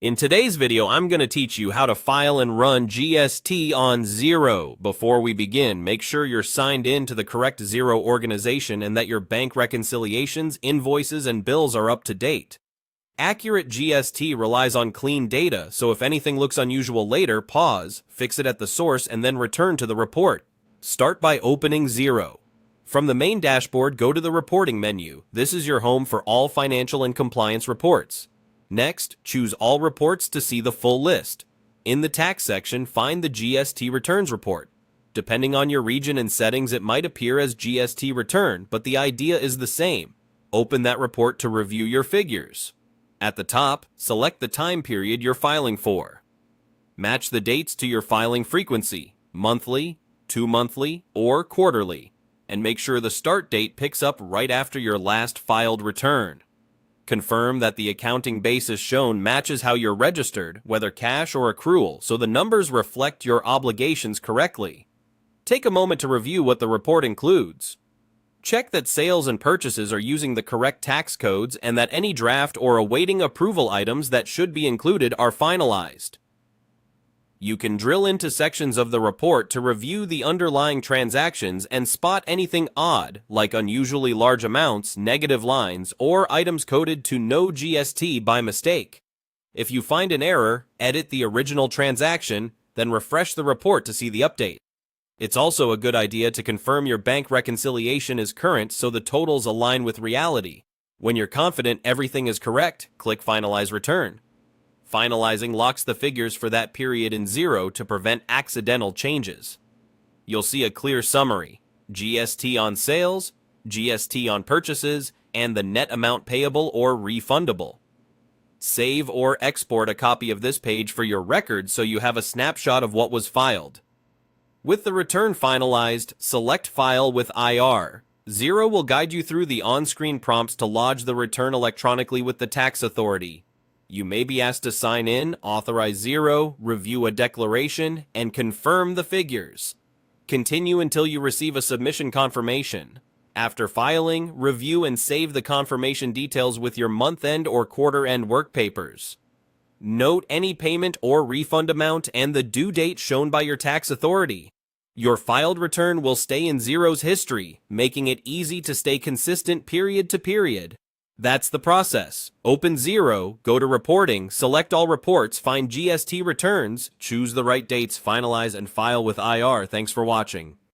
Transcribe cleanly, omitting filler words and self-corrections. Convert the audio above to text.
In today's video, I'm going to teach you how to file and run GST on Xero. Before we begin, make sure you're signed in to the correct Xero organization and that your bank reconciliations, invoices, and bills are up to date. Accurate GST relies on clean data, so if anything looks unusual later, pause, fix it at the source, and then return to the report. Start by opening Xero. From the main dashboard, go to the reporting menu. This is your home for all financial and compliance reports. Next, choose All Reports to see the full list. In the tax section, find the GST Returns report. Depending on your region and settings, it might appear as GST Return, but the idea is the same. Open that report to review your figures. At the top, select the time period you're filing for. Match the dates to your filing frequency, monthly, 2-monthly, or quarterly, and make sure the start date picks up right after your last filed return. Confirm that the accounting basis shown matches how you're registered, whether cash or accrual, so the numbers reflect your obligations correctly. Take a moment to review what the report includes. Check that sales and purchases are using the correct tax codes and that any draft or awaiting approval items that should be included are finalized. You can drill into sections of the report to review the underlying transactions and spot anything odd, like unusually large amounts, negative lines, or items coded to no GST by mistake. If you find an error, edit the original transaction, then refresh the report to see the update. It's also a good idea to confirm your bank reconciliation is current so the totals align with reality. When you're confident everything is correct, click Finalize Return. Finalizing locks the figures for that period in Xero to prevent accidental changes. You'll see a clear summary: GST on sales, GST on purchases, and the net amount payable or refundable. Save or export a copy of this page for your records so you have a snapshot of what was filed. With the return finalized, select File with IR. Xero will guide you through the on-screen prompts to lodge the return electronically with the tax authority. You may be asked to sign in, authorize Xero, review a declaration, and confirm the figures. Continue until you receive a submission confirmation. After filing, review and save the confirmation details with your month-end or quarter-end work papers. Note any payment or refund amount and the due date shown by your tax authority. Your filed return will stay in Xero's history, making it easy to stay consistent period to period. That's the process. Open Xero, go to Reporting, select All Reports, find GST Returns, choose the right dates, finalize, and file with IR. Thanks for watching.